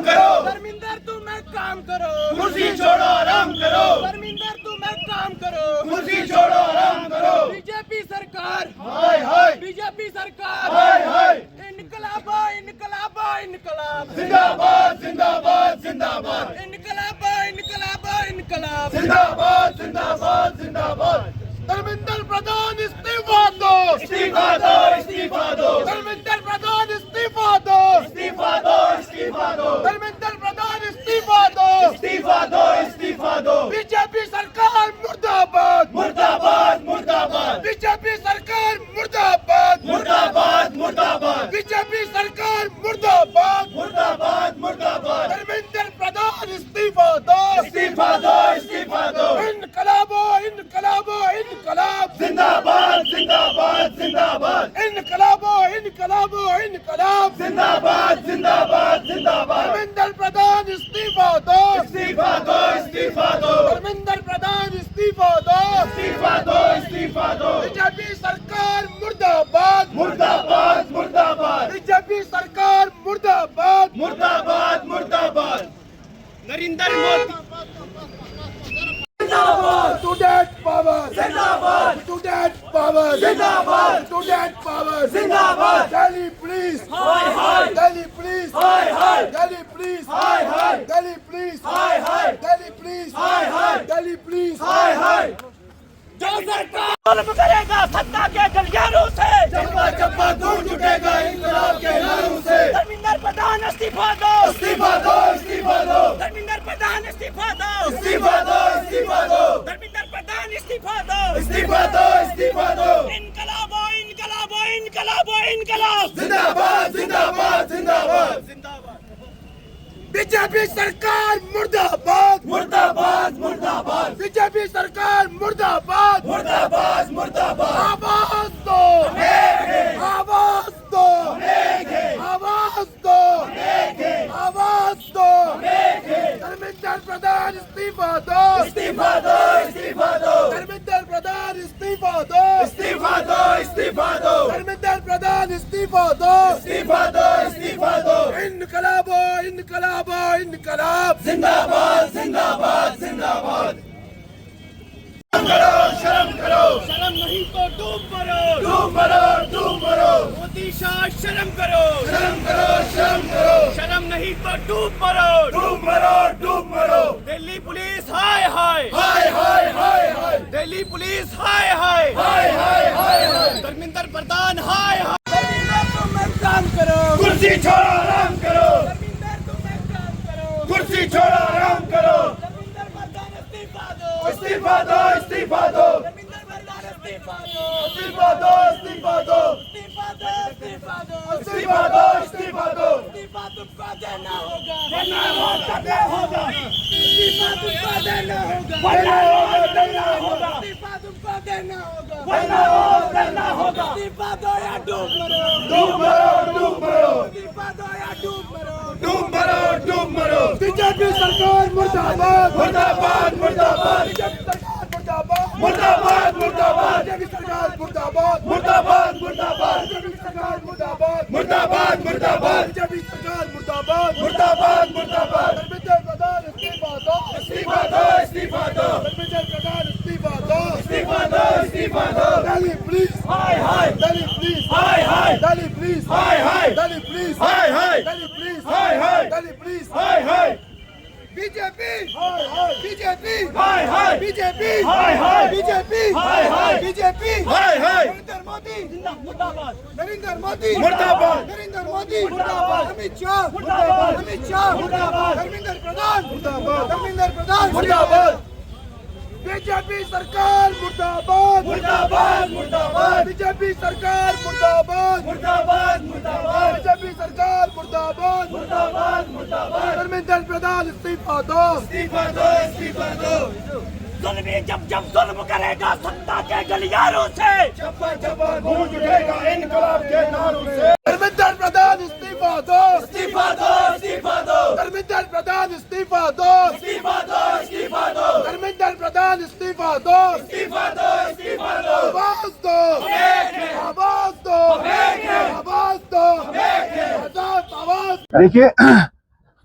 करो धर्मिंदर तुम्हें काम करो, कुर्सी छोड़ो आराम करो धर्मिंदर तुम्हें काम करो, कुर्सी छोड़ो आराम करो बीजेपी सरकार, हाय हाय बीजेपी सरकार, हाय हाय इनकलाब इनकलाब इनकलाब, जिंदाबाद जिंदाबाद जिंदाबाद इनकलाब इनकलाब इनकलाब, जिंदाबाद जिंदाबाद जिंदाबाद धर्मेंद्र प्रधान इस्तीफा दो, इस्तीफा दो इस्तीफा दो धर्मेंद्र प्रधान इस्तीफा दो, इस्तीफा दो इस्तीफा दो धर्मेंद्र प्रधान इस्तीफा दो, इस्तीफा दो इस्तीफा दो बीजेपी सरकार मुर्दाबाद, मुर्दाबाद मुर्दाबाद बीजेपी सरकार मुर्दाबाद, मुर्दाबाद मुर्दाबाद बीजेपी सरकार मुर्दाबाद, मुर्दाबाद मुर्दाबाद धर्मेंद्र प्रधान इस्तीफा दो, इस्तीफा दो इस्तीफा दो इनकलाबो इनकलाबो इनकलाब, जिंदाबाद जिंदाबाद जिंदाबाद इनकलाबो इनकलाबो इनकलाब, जिंदाबाद जिंदाबाद जिंदाबाद धर्मेंद्र प्रधान इस्तीफा दो, इस्तीफा दो इस्तीफा दो धर्मेंद्र प्रधान इस्तीफा दो, इस्तीफा दो इस्तीफा दो बीजेपी सरकार मुर्दाबाद, मुर्दाबाद मुर्दाबाद बीजेपी सरकार मुर्दाबाद, मुर्दाबाद मुर्दाबाद नरेंद्र मोदी स्टूडेंट पावर जिंदाबाद स्टूडेंट पावर जिंदाबाद स्टूडेंट पावर जिंदाबाद दिल्ली पुलिस हाय हाय दिल्ली पुलिस हाय हाय दिल्ली पुलिस हाय हाय दिल्ली पुलिस हाय हाय दिल्ली पुलिस हाय हाय दिल्ली पुलिस हाय हाय जो सरकार जुल्म करेगा सत्ता के गलियारों से, चप्पा चप्पा दूर जुटेगा इंकलाब के नारों से धर्मेंद्र प्रधान इस्तीफा दो, इस्तीफा दो इस्तीफा दो धर्मेंद्र प्रधान इस्तीफा दो, इस्तीफा दो इस्तीफा दो धर्मेंद्र प्रधान इस्तीफा दो, इस्तीफा दो इस्तीफा दो इनकलाबो इनकलाबो इनकलाबो इनकलाब, जिंदाबाद जिंदाबाद जिंदाबाद बीजेपी सरकार मुर्दाबाद, मुर्दाबाद मुर्दाबाद बीजेपी सरकार मुर्दाबाद, मुर्दाबाद मुर्दाबाद आवाज दो, आवाज दो, आवाज दो, आवाज दो, धर्मेंद्र प्रधान इस्तीफा दो, इस्तीफा दो इस्तीफा दो धर्मेंद्र प्रधान इस्तीफा दो, इस्तीफा दो इस्तीफा दो धर्मेंद्र प्रधान इस्तीफा दो, इस्तीफा दो इस्तीफा दो इनकलाबो इनकलाबो इनकलाब, जिंदाबाद जिंदाबाद जिंदाबाद शर्म करो शर्म नहीं तो डूब मरो, डूब मरो डूब मरो मोदी शाह शर्म करो, शर्म करो शर्म करो शर्म नहीं तो डूब मरो, डूब मरो डूब मरो दिल्ली पुलिस हाय हाय, हाय हाय हाय हाय दिल्ली पुलिस हाय हाय, हाय हाय हाय हाय धर्मेंद्र प्रधान हाय हाय, धर्मेंद्र तुम्हें काम करो, कुर्सी छोड़ो आराम करो धर्मेंद्र तुम्हें काम करो, कुर्सी छोड़ो आराम करो धर्मेंद्र प्रधान इस्तीफा दो, इस्तीफा दो इस्तीफा दो धर्मेंद्र प्रधान इस्तीफा दो, इस्तीफा दो इस्तीफा दो इस्तीफा दो, इस्तीफा दो, इस्तीफा दो इस्तीफा दो इस्तीफा तुमको देना होगा, देना होगा इस्तीफा तुमको देना होगा, देना होगा इस्तीफा तुमको देना होगा, देना होगा इस्तीफा दो या डूब मरो, डूब मरो डूब मरो इस्तीफा दो या डूब मरो, डूब मरो डूब मरो बीजेपी सरकार मुर्दाबाद, मुर्दाबाद मुर्दाबाद बीजेपी सरकार मुर्दाबाद, मुर्दाबाद मुर्दाबाद बीजेपी सरकार मुर्दाबाद, मुर्दाबाद मुर्दाबाद बीजेपी सरकार मुर्दाबाद, मुर्दाबाद मुर्दाबाद बीजेपी सरकार मुर्दाबाद, मुर्दाबाद मुर्दाबाद धर्मेंद्र प्रधान इस्तीफा दो, इस्तीफा दो इस्तीफा दो धर्मेंद्र प्रधान इस्तीफा दो, इस्तीफा दो इस्तीफा दो दिल्ली पुलिस हाय हाय दिल्ली पुलिस हाय हाय दिल्ली पुलिस हाय हाय दिल्ली पुलिस हाय हाय दिल्ली पुलिस हाय हाय दिल्ली पुलिस हाय हाय बीजेपी हाय हाय बीजेपी हाय हाय बीजेपी हाय हाय बीजेपी हाय हाय बीजेपी हाय हाय नरेंद्र मोदी मुर्दाबाद, नरेंद्र मोदी मुर्दाबाद, नरेंद्र मोदी मुर्दाबाद, अमित शाह मुर्दाबाद, अमित शाह मुर्दाबाद, धर्मेंद्र प्रधान मुर्दाबाद, धर्मेंद्र प्रधान मुर्दाबाद बीजेपी सरकार मुर्दाबाद, मुर्दाबाद मुर्दाबाद बीजेपी सरकार मुर्दाबाद, मुर्दाबाद मुर्दाबाद बीजेपी सरकार मुर्दाबाद, मुर्दाबाद मुर्दाबाद धर्मेंद्र प्रधान इस्तीफा दो, इस्तीफा दो इस्तीफा दो जुल्मी जब जब जुल्म करेगा सत्ता के गलियारों से, चप्पा चप्पा गूंज उठेगा इनकलाब के नारों से धर्मेंद्र प्रधान इस्तीफा दो, इस्तीफा दो इस्तीफा दो धर्मेंद्र प्रधान इस्तीफा दो, इस्तीफा दो इस्तीफा दो धर्मेंद्र प्रधान इस्तीफा दो, इस्तीफा दो इस्तीफा दो आवाज दो, आवाज दो, आवाज दो, आवाज। देखिए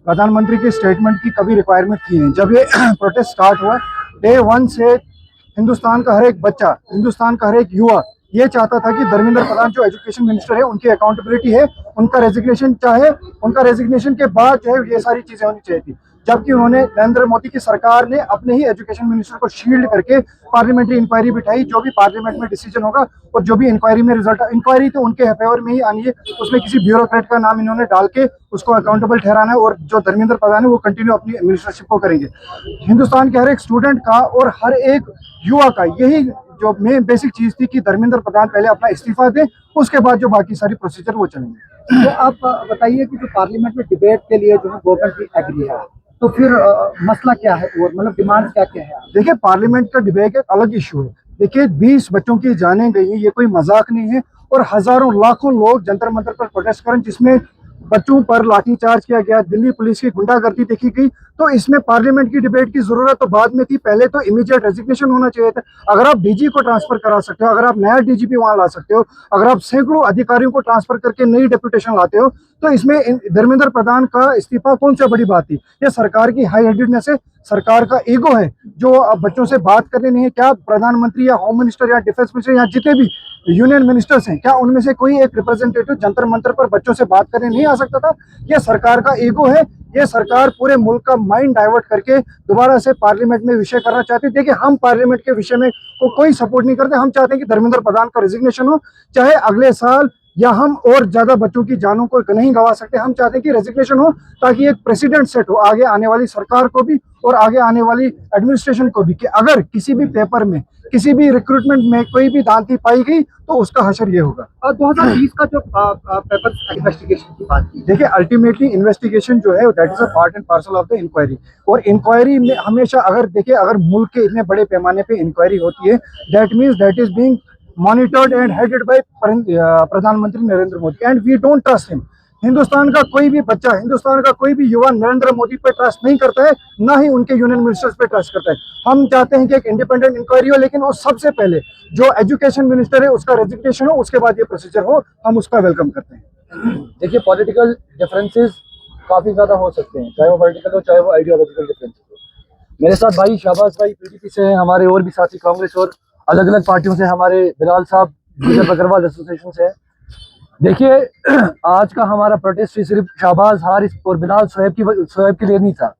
प्रधानमंत्री के स्टेटमेंट की कभी रिक्वायरमेंट की है। जब ये प्रोटेस्ट स्टार्ट हुआ, डे 1 से हिंदुस्तान का हर एक बच्चा, हिंदुस्तान का हर एक युवा ये चाहता था कि धर्मेंद्र प्रधान जो एजुकेशन मिनिस्टर है उनकी अकाउंटेबिलिटी है, उनका रेजिग्नेशन चाहे, उनका रेजिग्नेशन के बाद जो है ये सारी चीजें होनी चाहिए थी। जबकि उन्होंने, नरेंद्र मोदी की सरकार ने अपने ही एजुकेशन मिनिस्टर को शील्ड करके पार्लियामेंट्री इंक्वायरी बिठाई। जो भी पार्लियामेंट में डिसीजन होगा और जो भी इंक्वायरी में रिजल्ट, इंक्वायरी तो उनके फेवर में ही आनी है, उसमें किसी ब्यूरोक्रेट का नाम इन्होंने डाल के उसको अकाउंटेबल ठहराना है, और जो धर्मेंद्र प्रधान है वो कंटिन्यू अपनी मिनिस्टरशिप को करेंगे। हिंदुस्तान के हर एक स्टूडेंट का और हर एक युवा का यही जो मेन बेसिक चीज थी कि धर्मेंद्र प्रधान पहले अपना इस्तीफा दें, उसके बाद जो बाकी सारी प्रोसीजर वो चलेंगे। तो आप बताइए कि जो पार्लियामेंट में डिबेट के लिए जो है गवर्नमेंट की एग्री है, तो फिर मसला क्या है और मतलब डिमांड क्या क्या है? देखिए, पार्लियामेंट का डिबेट एक अलग इशू है। देखिए, 20 बच्चों की जानें गई है, ये कोई मजाक नहीं है, और हजारों लाखों लोग जंतर मंतर पर प्रोटेस्ट करें, जिसमें बच्चों पर लाठीचार्ज किया गया, दिल्ली पुलिस की गुंडागर्दी देखी गई। तो इसमें पार्लियामेंट की डिबेट की जरूरत तो बाद में थी, पहले तो इमीडिएट रेजिग्नेशन होना चाहिए था। अगर आप डीजी को ट्रांसफर करा सकते हो, अगर आप नया डीजीपी वहां ला सकते हो, अगर आप सैकड़ों अधिकारियों को ट्रांसफर करके नई डेपुटेशन लाते हो, तो इसमें धर्मेंद्र प्रधान का इस्तीफा कौन सा बड़ी बात थी? ये सरकार की हाई हेडेडनेस है, सरकार का ईगो है, जो अब बच्चों से बात करनी नहीं है। क्या प्रधानमंत्री या होम मिनिस्टर या डिफेंस मिनिस्टर या जितने भी यूनियन मिनिस्टर्स हैं, क्या उनमें से कोई एक रिप्रेजेंटेटिव जंतर मंतर पर बच्चों से बात करने नहीं आ सकता था? यह सरकार का ईगो है। ये सरकार पूरे मुल्क का माइंड डाइवर्ट करके दोबारा से पार्लियामेंट में विषय करना चाहती है। देखिए, हम पार्लियामेंट के विषय में को कोई सपोर्ट नहीं करते। हम चाहते हैं कि धर्मेंद्र प्रधान का रेजिग्नेशन हो, चाहे अगले साल, या हम और ज्यादा बच्चों की जानों को नहीं गंवा सकते। हम चाहते हैं कि रेजिग्नेशन हो, ताकि एक प्रेसिडेंट सेट हो आगे आने वाली सरकार को भी और आगे आने वाली एडमिनिस्ट्रेशन को भी, कि अगर किसी भी पेपर में, किसी भी रिक्रूटमेंट में कोई भी दांती पाई गई तो उसका हशर ये होगा। और 2020 का जो पेपर इन्वेस्टिगेशन की बात की, देखिए, अल्टीमेटली इन्वेस्टिगेशन जो है that is a part and parcel of the inquiry. और इंक्वायरी में हमेशा, अगर देखिए, अगर मुल्क के इतने बड़े पैमाने पे इंक्वायरी होती है, that means that is being monitored and headed by प्रधानमंत्री Narendra Modi, and we don't trust him. Hindustan का कोई भी बच्चा, हिंदुस्तान का कोई भी युवा नरेंद्र मोदी पे ट्रस्ट नहीं करता है, ना ही उनके यूनियन मिनिस्टर्स पे ट्रस्ट करता है। हम चाहते हैं कि एक इंडिपेंडेंट इंक्वायरी हो, लेकिन वो सबसे पहले जो एजुकेशन मिनिस्टर है उसका रेजिग्नेशन हो, उसके बाद ये प्रोसीजर हो, हम उसका वेलकम करते हैं। देखिए, पॉलिटिकल डिफरेंसेस काफ़ी ज़्यादा हो सकते हैं, चाहे वो पॉलिटिकल हो, चाहे वो आइडियोलॉजिकल डिफरेंसेस हो। मेरे साथ भाई शाहबाज भाई पीडीपी से हैं, हमारे और भी साथी कांग्रेस और अलग अलग पार्टियों से, हमारे बिलाल साहब गुजर बकरवाल एसोसिएशन से है। देखिए, आज का हमारा प्रोटेस्ट सिर्फ शाहबाज, हारिस और बिलाल शोएब के लिए नहीं था।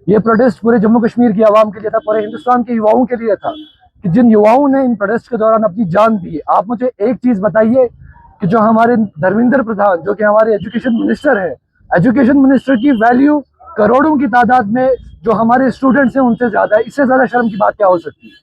ये प्रोटेस्ट पूरे जम्मू कश्मीर की आवाम के लिए था, पूरे हिंदुस्तान के युवाओं के लिए था, कि जिन युवाओं ने इन प्रोटेस्ट के दौरान अपनी जान दी। आप मुझे एक चीज़ बताइए कि जो हमारे धर्मेंद्र प्रधान, जो कि हमारे एजुकेशन मिनिस्टर है, एजुकेशन मिनिस्टर की वैल्यू करोड़ों की तादाद में जो हमारे स्टूडेंट्स हैं उनसे ज़्यादा है। इससे ज़्यादा शर्म की बात क्या हो सकती है?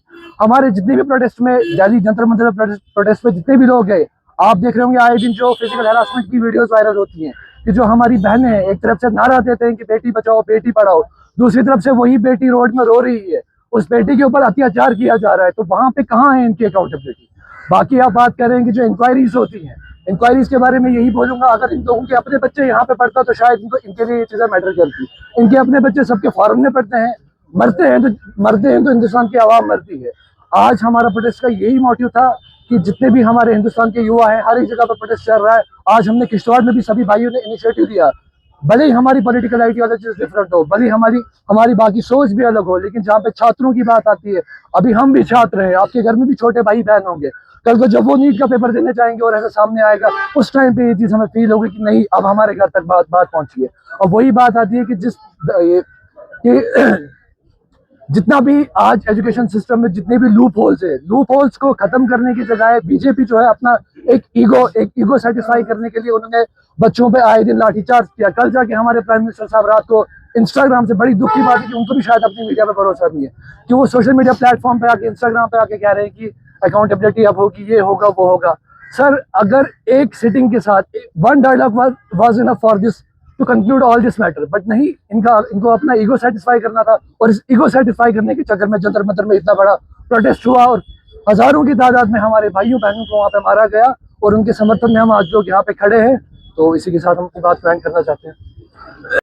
हमारे जितने भी प्रोटेस्ट में, दिल्ली जंतर मंतर प्रोटेस्ट में जितने भी लोग गए, आप देख रहे होंगे आए दिन जो फिजिकल हैरासमेंट की वीडियोस वायरल होती हैं, कि जो हमारी बहनें हैं एक तरफ से नारा देते हैं कि बेटी बचाओ बेटी पढ़ाओ, दूसरी तरफ से वही बेटी रोड में रो रही है, उस बेटी के ऊपर अत्याचार किया जा रहा है। तो वहाँ पे कहाँ है इनकी अकाउंटेबिलिटी? बाकी आप बात करें कि जो इंक्वायरीज होती हैं, इंक्वायरीज के बारे में यही बोलूंगा, अगर इन लोगों के अपने बच्चे यहाँ पे पढ़ता तो शायद इनके लिए ये चीज़ें मैटर करती। इनके अपने बच्चे सबके फॉरेन में पढ़ते हैं, मरते हैं तो हिंदुस्तान की आवाम मरती है। आज हमारा प्रोटेस्ट का यही मोटिव था कि जितने भी हमारे हिंदुस्तान के युवा हैं, हर एक जगह पर प्रोटेस्ट चल रहा है। आज हमने किश्तवाड़ में भी सभी भाइयों ने इनिशिएटिव लिया, भले ही हमारी पॉलिटिकल आइडियोलॉजीज डिफरेंट हो, भले ही हमारी बाकी सोच भी अलग हो, लेकिन जहाँ पे छात्रों की बात आती है, अभी हम भी छात्र हैं, आपके घर में भी छोटे भाई बहन होंगे, कल को जब वो नीट का पेपर देने जाएंगे और ऐसा सामने आएगा, उस टाइम पे ये चीज़ हमें फील होगी कि नहीं, अब हमारे घर तक बात पहुंची है। और वही बात आती है कि जितना भी आज एजुकेशन सिस्टम में जितने भी लूप होल्स है, लूप होल्स को खत्म करने की जगह बीजेपी जो है अपना एक ईगो सेटिस्फाई करने के लिए उन्होंने बच्चों पे आए दिन लाठीचार्ज किया। कल जाके हमारे प्राइम मिनिस्टर साहब रात को इंस्टाग्राम से, बड़ी दुख की बात है कि उनको भी शायद अपनी मीडिया पे भरोसा नहीं है, कि वो सोशल मीडिया प्लेटफॉर्म पे आके, इंस्टाग्राम पे आके कह रहे हैं कि अकाउंटेबिलिटी अब होगी, ये होगा वो होगा। सर, अगर एक सिटिंग के साथ one dialogue was enough for this to conclude all this matter, but नहीं, इनको अपना ईगो सेटिस्फाई करना था, और इस ईगो सेटिस्फाई करने के चक्कर में जंतर मंतर में इतना बड़ा प्रोटेस्ट हुआ और हजारों की तादाद में हमारे भाइयों बहनों को वहाँ पे मारा गया, और उनके समर्थन में हम आज लोग यहाँ पे खड़े हैं। तो इसी के साथ हम अपनी बात प्लान करना चाहते हैं।